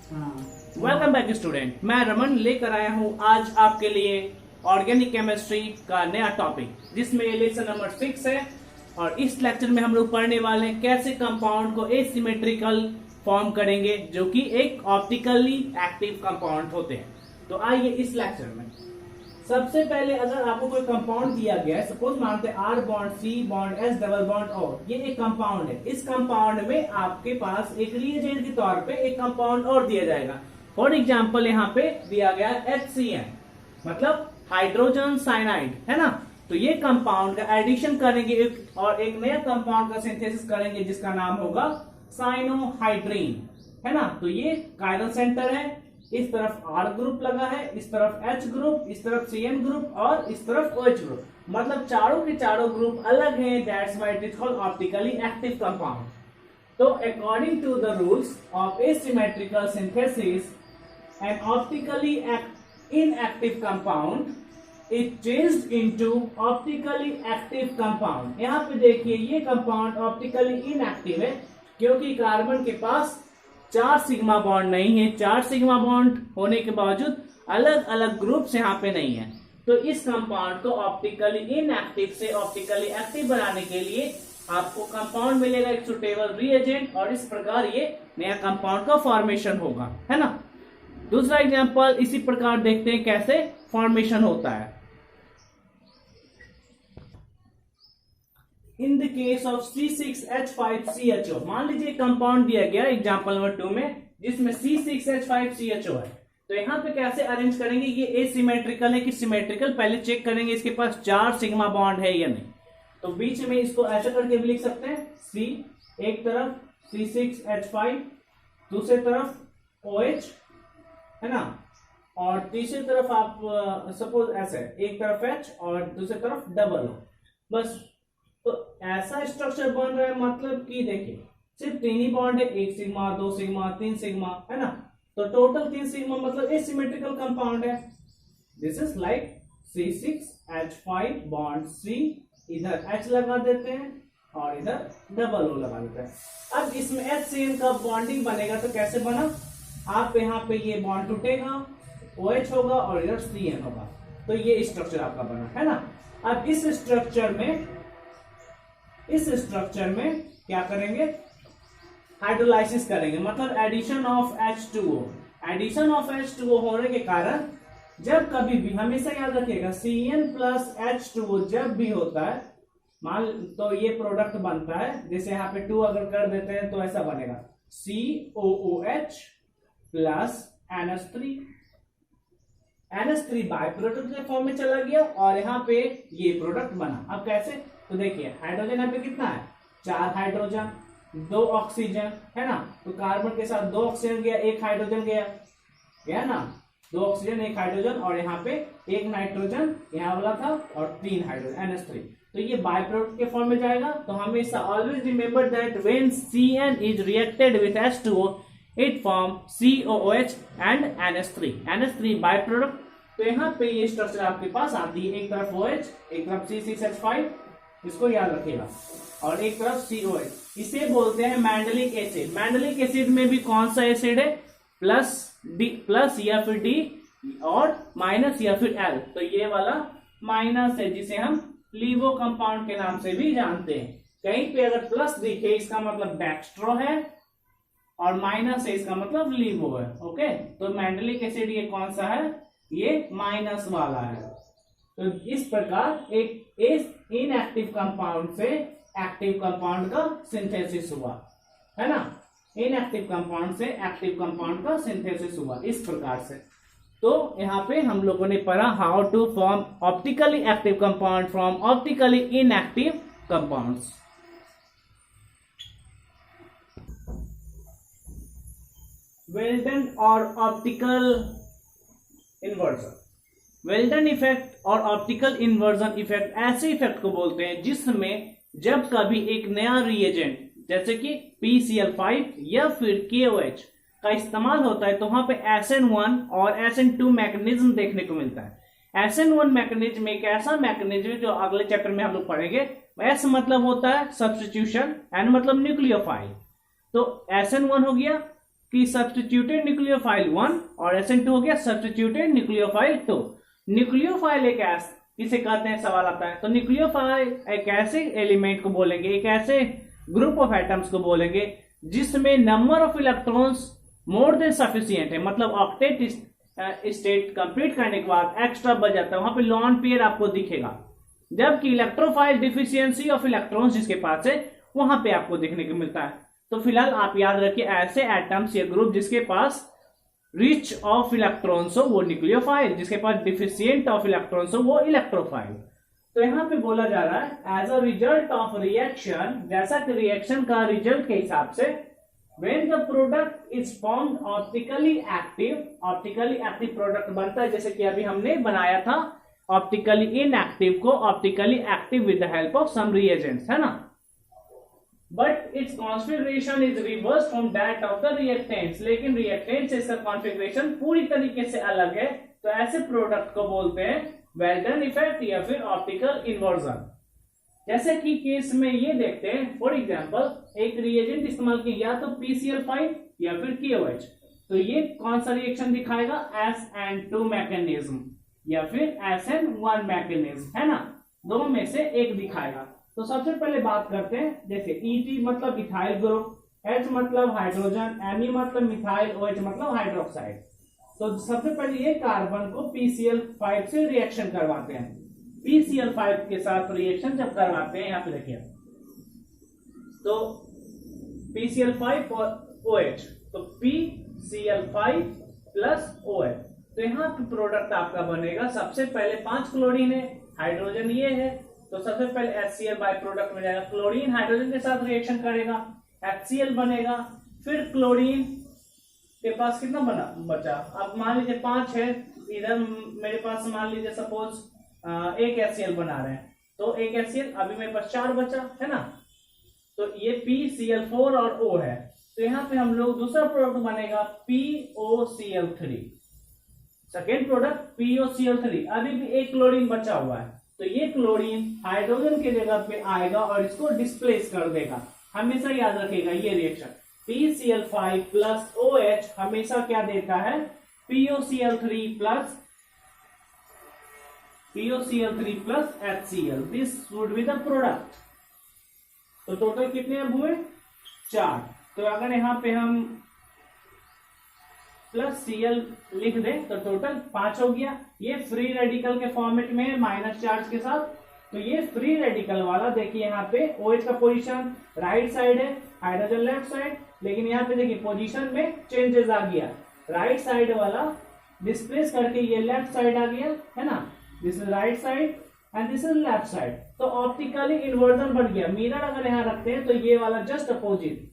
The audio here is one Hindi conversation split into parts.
वेलकम बैक स्टूडेंट, मैं रमन लेकर आया हूं आज आपके लिए ऑर्गेनिक केमिस्ट्री का नया टॉपिक, जिसमें लेसन नंबर 6 है। और इस लेक्चर में हम लोग पढ़ने वाले हैं कैसे कंपाउंड को एसिमेट्रिकल फॉर्म करेंगे, जो कि एक ऑप्टिकली एक्टिव कंपाउंड होते हैं। तो आइए इस लेक्चर में सबसे पहले अगर आपको कोई कंपाउंड दिया गया है, सपोज मानते हैं R bond C bond S double bond O, ये एक कंपाउंड है। इस कंपाउंड में आपके पास एक रिएजेंट के तौर पे एक कंपाउंड और दिया जाएगा। फॉर एग्जांपल यहाँ पे दिया गया HCN, मतलब हाइड्रोजन साइनाइड, है ना। तो ये कंपाउंड का एडिशन करेंगे और एक नया कंपाउंड का सिंथेसिस करेंगे जिसका नाम होगा साइनोहाइड्रीन, है ना। तो ये कायरल सेंटर है, इस तरफ R ग्रुप लगा है, इस तरफ H ग्रुप, इस तरफ CN ग्रुप और इस तरफ OH ग्रुप, मतलब चारों के चारों ग्रुप अलग हैं। That's why it is called optically active compound. तो according to the rules of asymmetrical synthesis, an optically inactive compound is changed into optically active compound। यहाँ पे देखिए ये कंपाउंड ऑप्टिकली इनएक्टिव है क्योंकि कार्बन के पास 4 सिग्मा बॉन्ड नहीं है। 4 सिग्मा बॉन्ड होने के बावजूद अलग अलग ग्रुप्स यहाँ पे नहीं है। तो इस कंपाउंड को ऑप्टिकली इनएक्टिव से ऑप्टिकली एक्टिव बनाने के लिए आपको कंपाउंड मिलेगा एक सुटेबल रिएजेंट, और इस प्रकार ये नया कंपाउंड का फॉर्मेशन होगा, है ना। दूसरा एग्जांपल इसी प्रकार देखते हैं कैसे फॉर्मेशन होता है। In the case of C6H5CHO, मान लीजिए कंपाउंड दिया गया एग्जांपल नंबर 2 में, जिसमें C6H5CHO है। तो यहाँ पे कैसे अरेंज करेंगे, ये एसिमेट्रिकल है कि सिमेट्रिकल, पहले चेक करेंगे इसके पास 4 सिग्मा बॉन्ड है या नहीं। तो बीच में इसको ऐसा करके भी लिख सकते हैं, C एक तरफ C6H5, दूसरी तरफ OH, है ना, और तीसरी तरफ आप सपोज ऐसे एक तरफ H और दूसरी तरफ डबल O, बस। तो ऐसा स्ट्रक्चर बन रहा है, मतलब कि देखिए सिर्फ 3 ही बॉन्ड है, 1 सिग्मा 2 सिग्मा 3 सिग्मा, है ना। तो टोटल 3 सिग्मा, मतलब एसिमेट्रिकल कंपाउंड है। This is like C6H5 bond C, इधर H लगा देते हैं और इधर डबल O लगा देते हैं। अब इसमें HCN का बॉन्डिंग बनेगा, तो कैसे बना, आप यहाँ पे ये बॉन्ड टूटेगा, OH होगा और इधर CN होगा। तो ये स्ट्रक्चर आपका बना, है ना। अब इस स्ट्रक्चर में क्या करेंगे, हाइड्रोलाइसिस करेंगे, मतलब addition of H2O। Addition of H2O होने के कारण जब कभी भी, हमेशा याद रखिएगा, CN प्लस H2O जब भी होता है, मान तो ये प्रोडक्ट बनता है, जैसे यहाँ पे 2 अगर कर देते हैं तो ऐसा बनेगा COOH plus NH3 by product के फॉर्म में चला गया और यहाँ पे ये प्रोडक्ट बना। अब कैसे, तो देखिए हाइड्रोजन यहाँ पे कितना है, 4 हाइड्रोजन 2 ऑक्सीजन, है ना। तो कार्बन के साथ 2 ऑक्सीजन गया, 1 हाइड्रोजन गया ना, 2 ऑक्सीजन 1 हाइड्रोजन, और यहाँ पे 1 नाइट्रोजन यहाँ वाला था और 3 हाइड्रोजन NH3। तो ये बाय प्रोडक्ट के फॉर्म में जाएगा। तो हमेशा always remember that when CN is reacted with H2O it form COOH and NH3 by product. तो यहाँ पे ये स्ट्रक्चर आपके पास आती है, एक तरफ OH, एक तरफ C6H5, इसको याद रखिएगा, और एक तरफ COH। इसे बोलते हैं मैंडलिक एसिड। मैंडलिक एसिड में भी कौन सा एसिड है, प्लस या फिर D और माइनस या फिर L। तो ये वाला माइनस है, जिसे हम लीवो कंपाउंड के नाम से भी जानते हैं। कहीं पे अगर प्लस दिखे इसका मतलब डेक्स्ट्रो है, और माइनस है इसका मतलब लीवो है। ओके, तो मैंडलिक एसिड ये कौन सा है, ये माइनस वाला है। तो इस प्रकार एक इनएक्टिव कंपाउंड से एक्टिव कंपाउंड का सिंथेसिस हुआ, है ना। इनएक्टिव कंपाउंड से एक्टिव कंपाउंड का सिंथेसिस हुआ इस प्रकार से। तो यहाँ पे हम लोगों ने पढ़ा how to form optically active compound from optically inactive compounds. Walden और ऑप्टिकल इन्वर्जन। वेल्डन इफेक्ट और ऑप्टिकल इन्वर्जन इफेक्ट ऐसे इफेक्ट को बोलते हैं जिसमें जब कभी एक नया रिएजेंट जैसे कि PCl5 या फिर KOH का इस्तेमाल होता है, तो वहां पे SN1 और SN2 मैकेनिज्म देखने को मिलता है। SN1 मैकेनिज्म एक ऐसा मैकेनिज्म जो अगले चैप्टर में हम लोग पढ़ेंगे। S मतलब होता है सब्स्टिट्यूशन, N मतलब न्यूक्लियोफाइल। तो SN1 हो गया, कि सब्स्टिट्यूटेड न्यूक्लियोफाइल 1 और SN2 हो गया सब्स्टिट्यूटेड न्यूक्लियोफाइल 2। न्यूक्लियोफाइल एक ऐसे किसे कहते हैं सवाल आता है, तो न्यूक्लियोफाइल एक ऐसे एलिमेंट को बोलेंगे, एक ऐसे ग्रुप ऑफ एटम्स को बोलेंगे जिसमें number of electrons more than sufficient है, मतलब ऑक्टेट स्टेट कंप्लीट करने के बाद एक्स्ट्रा बच जाता है, वहां पे लॉन पेयर आपको दिखेगा। जबकि इलेक्ट्रोफाइल डिफिशियंसी ऑफ इलेक्ट्रॉन्स जिसके पास है वहां पे आपको देखने को मिलता है। तो फिलहाल आप याद रखिए ऐसे एटम्स या ग्रुप जिसके पास रिच ऑफ इलेक्ट्रॉन्स हो वो न्यूक्लियोफाइल, जिसके पास डिफिशिएंट ऑफ इलेक्ट्रॉन्स हो वो इलेक्ट्रोफाइल। तो यहाँ पे बोला जा रहा है as a result of reaction, जैसा कि रिएक्शन का रिजल्ट के हिसाब से when the product is formed optically active, optically active product बनता है, जैसे कि अभी हमने बनाया था ऑप्टिकली इनएक्टिव को optically active with the help of some reagents, है ना। But its configuration is reverse from that of the reactants, लेकिन रिएक्टेंट से इसका कॉन्फिगरेशन पूरी तरीके से अलग है, तो ऐसे प्रोडक्ट को बोलते हैं वेल्डन इफेक्ट या फिर ऑप्टिकल इन्वर्जन। जैसे कि केस में ये देखते हैं, फॉर एग्जांपल एक रिएजेंट इस्तेमाल किया या तो PCl5 या फिर KOH, तो ये कौन सा रिएक्शन दिखाएगा, SN2 मैकेनिज्म या फिर SN1 मैकेनिज्म, है ना, दोनों में से एक दिखाएगा। तो सबसे पहले बात करते हैं, जैसे ET मतलब इथाइल ग्रुप, H मतलब हाइड्रोजन, Me मतलब मिथाइल, OH मतलब हाइड्रोक्साइड। तो सबसे पहले ये कार्बन को PCl5 से रिएक्शन करवाते हैं। PCl5 के साथ रिएक्शन जब करवाते हैं, यहाँ पे देखिए, तो PCl5 और OH, तो PCl5 प्लस OH, तो यहाँ पे प्रोडक्ट आपका बनेगा। सबसे पहले 5 क्लोरीन है, हाइड्रोजन ये है, तो सबसे पहले HCl बाय प्रोडक्ट में जाएगा, क्लोरीन हाइड्रोजन के साथ रिएक्शन करेगा, HCl बनेगा। फिर क्लोरीन के पास कितना बचा, अब मान लीजिए 5 है, इधर मेरे पास मान लीजिए सपोज एक HCl बना रहे हैं, तो एक HCl, अभी मेरे पास 4 बचा, है ना, तो ये PCl4 और O है, तो यहाँ पे हम लोग दूसरा प्रोडक्ट बनेगा POCl3, सेकेंड प्रोडक्ट POCl3। अभी भी एक क्लोरीन बचा हुआ है, तो ये क्लोरीन हाइड्रोजन के जगह पे आएगा और इसको डिस्प्लेस कर देगा। हमेशा याद रखिएगा ये रिएक्शन PCl5 प्लस OH हमेशा क्या देता है, POCl3 plus HCl, this would be the product. तो टोटल कितने अब हुए, 4। तो अगर यहाँ पे हम प्लस Cl लिख दें तो टोटल 5 हो गया। ये फ्री रेडिकल के फॉर्मेट में है माइनस चार्ज के साथ, तो ये फ्री रेडिकल वाला देखिए यहाँ पे OH का पोजीशन राइट साइड है, हाइड्रोजन लेफ्ट साइड, लेकिन यहाँ पे देखिए पोजीशन में चेंजेस आ गया, राइट साइड वाला डिस्प्लेस करके ये लेफ्ट साइड आ गया, है ना, this is right side and this is left side, तो ऑप्टिकली इन्वर्जन बढ़ गया। मिरर अगर यहाँ रखते हैं तो ये वाला जस्ट अपोजिट,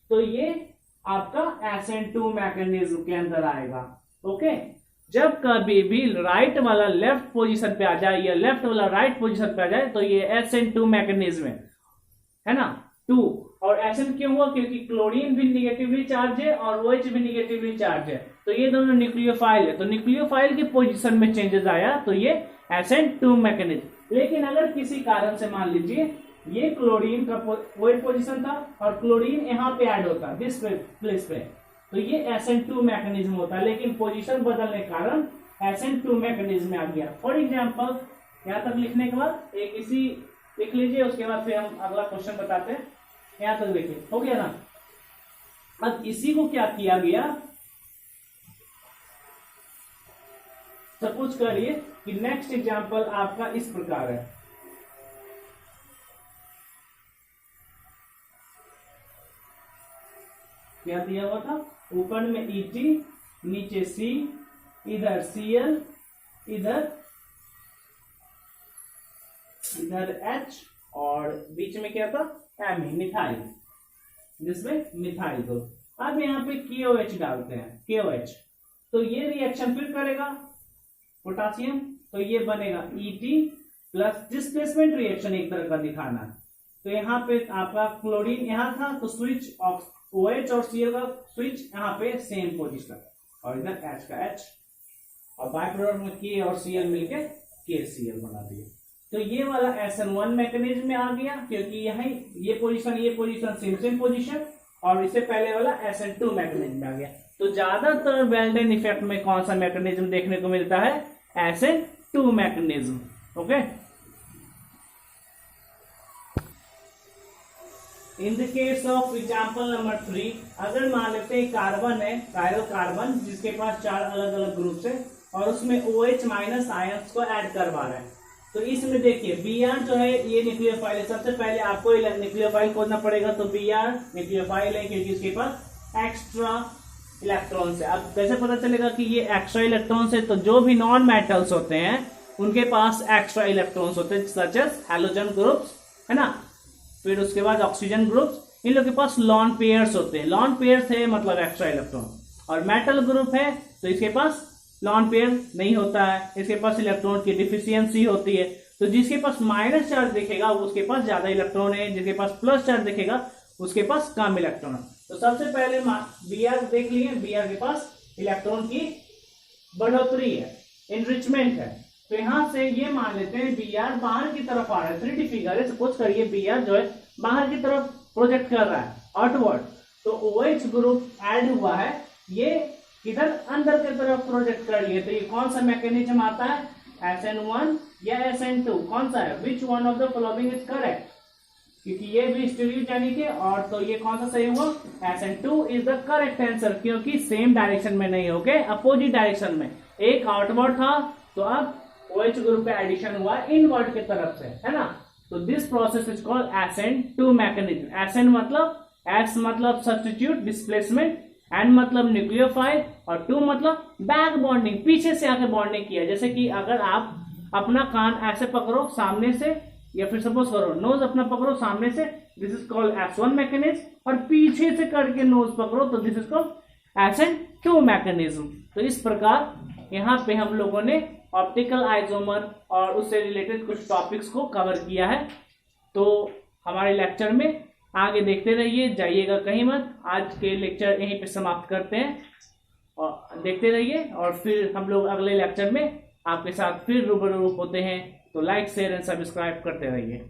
तो ये आपका SN2 मैकेनिज्म के अंदर आएगा। ओके, जब कभी भी राइट वाला लेफ्ट पोजीशन पे आ जाए या लेफ्ट वाला राइट पोजीशन पे आ जाए तो ये SN2 मैकेनिज्म है ना, 2। और SN क्यों हुआ, क्योंकि क्लोरीन भी निगेटिवली चार्ज है और OH भी निगेटिवली चार्ज है, तो ये दोनों न्यूक्लियोफाइल है, तो न्यूक्लियोफाइल की पोजीशन में चेंजेस आया, तो ये SN2 मैकेनिज्म। लेकिन अगर किसी कारण से मान लीजिए ये क्लोरीन का OH पोजीशन था और क्लोरीन यहाँ पे ऐड होता दिस प्लेस पे, तो ये SN2 मैकेनिज्म होता है, लेकिन पोजीशन बदलने के कारण SN2 मैकेनिज्म में आ गया। फॉर एग्जांपल यहाँ तक लिखने के बाद एक इसी लिख लीजिए, उसके बाद फिर हम अगला क्वेश्चन बताते हैं। यहाँ तक देखिए हो गया ना। अब इसी को क्या किया गया, सपोज करिए कि नेक्स्ट एग्जांपल आपका इस प्रकार है, क्या दिया हुआ था, ऊपर में ET, नीचे C, इधर Cl, इधर H और बीच में क्या था Me, मिथाइल, जिसमें मिथाइल ग्रुप। अब यहाँ पे KOH डालते हैं, KOH, तो ये रिएक्शन फिर करेगा पोटासियम, तो ये बनेगा ET प्लस डिस्प्लेसमेंट रिएक्शन एक तरह का दिखाना। तो यहाँ पे आपका क्लोरीन यहाँ था, तो स्विच OH और Cl का स्विच यहाँ पे सेम पोजीशन, और इधर H का H, और बाय प्रोडक्ट में K और Cl मिलके KCl बना दिए। तो ये वाला SN1 मैकेनिज्म में आ गया, क्योंकि यही ये पोजीशन सेम पोजीशन, और इससे पहले वाला SN2 मैकेनिज्म आ गया। तो ज्यादातर वेल्डेन इफेक्ट में कौन सा मैकेनिज्म देखने को मिलता है? SN2 mechanism. Okay, in the case of example number 3, अगर मान लेते हैं कार्बन है, कायरल कार्बन जिसके पास 4 अलग अलग ग्रुप्स है और उसमें OH माइनस आयंस को ऐड करवा रहा है, तो इसमें देखिए Br जो है ये न्यूक्लियोफाइल है। सबसे पहले आपको न्यूक्लियोफाइल खोजना पड़ेगा, तो Br न्यूक्लियोफाइल है क्योंकि इसके पास एक्स्ट्रा इलेक्ट्रॉन्स है। अब कैसे पता चलेगा कि ये एक्स्ट्रा इलेक्ट्रॉन्स है? तो जो भी नॉन मेटल्स होते हैं उनके पास एक्स्ट्रा इलेक्ट्रॉन्स होते हैं, सच एज हैलोजन ग्रुप्स, है ना। फिर उसके बाद ऑक्सीजन ग्रुप्स, इन लोग के पास लॉन पेयर्स होते हैं। लॉन पेयर्स है मतलब एक्स्ट्रा इलेक्ट्रॉन। और मेटल ग्रुप है तो इसके पास लॉन पेयर नहीं होता है, इसके पास इलेक्ट्रॉन की डिफिशियंसी होती है। तो जिसके पास माइनस चार्ज दिखेगा उसके पास ज्यादा इलेक्ट्रॉन है, जिसके पास प्लस चार्ज दिखेगा उसके पास कम इलेक्ट्रॉन है। तो सबसे पहले Br देख लिए, Br के पास इलेक्ट्रॉन की बढ़ोतरी है, इनरिचमेंट है। तो यहां से ये मान लेते हैं Br बाहर की तरफ आ रहा है, 3D फिगर है। सपोज करिए Br जो है बाहर की तरफ प्रोजेक्ट कर रहा है, आउटवर्ड। तो OH ग्रुप ऐड हुआ है, ये इधर अंदर की तरफ प्रोजेक्ट कर लिए। तो ये कौन सा मैकेनिज्म आता है? SN1 या SN2? कौन सा है? Which one of the following is correct? क्योंकि ये भी स्टीरियोजेनिक है, और तो ये कौन सा सही हुआ? SN2 is the correct answer, क्योंकि सेम डायरेक्शन में नहीं, ओके, अपोजिट डायरेक्शन में। एक आउटवर्ड था तो अब OH ग्रुप का एडिशन हुआ इनवर्ड की तरफ से, है ना। तो this process is called SN2 mechanism. SN मतलब S मतलब सब्स्टिट्यूट डिस्प्लेसमेंट, N मतलब न्यूक्लियोफाइल, और 2 मतलब बैक बॉन्डिंग, पीछे से आके बॉन्डिंग किया। जैसे कि अगर आप अपना कान ऐसे पकड़ो सामने से, या फिर सपोज करो नोज अपना पकड़ो सामने से, this is called S1 mechanism, और पीछे से करके नोज पकड़ो तो this is called SN2 mechanism. तो इस प्रकार यहाँ पे हम लोगों ने ऑप्टिकल आइसोमर और उससे रिलेटेड कुछ टॉपिक्स को कवर किया है। तो हमारे लेक्चर में आगे देखते रहिए, जाइएगा कहीं मत। आज के लेक्चर यहीं पे समाप्त करते हैं, और देखते रहिए, और फिर हम लोग अगले लेक्चर में आपके साथ फिर रूबरू होते हैं। तो लाइक शेयर एंड सब्सक्राइब करते रहिए।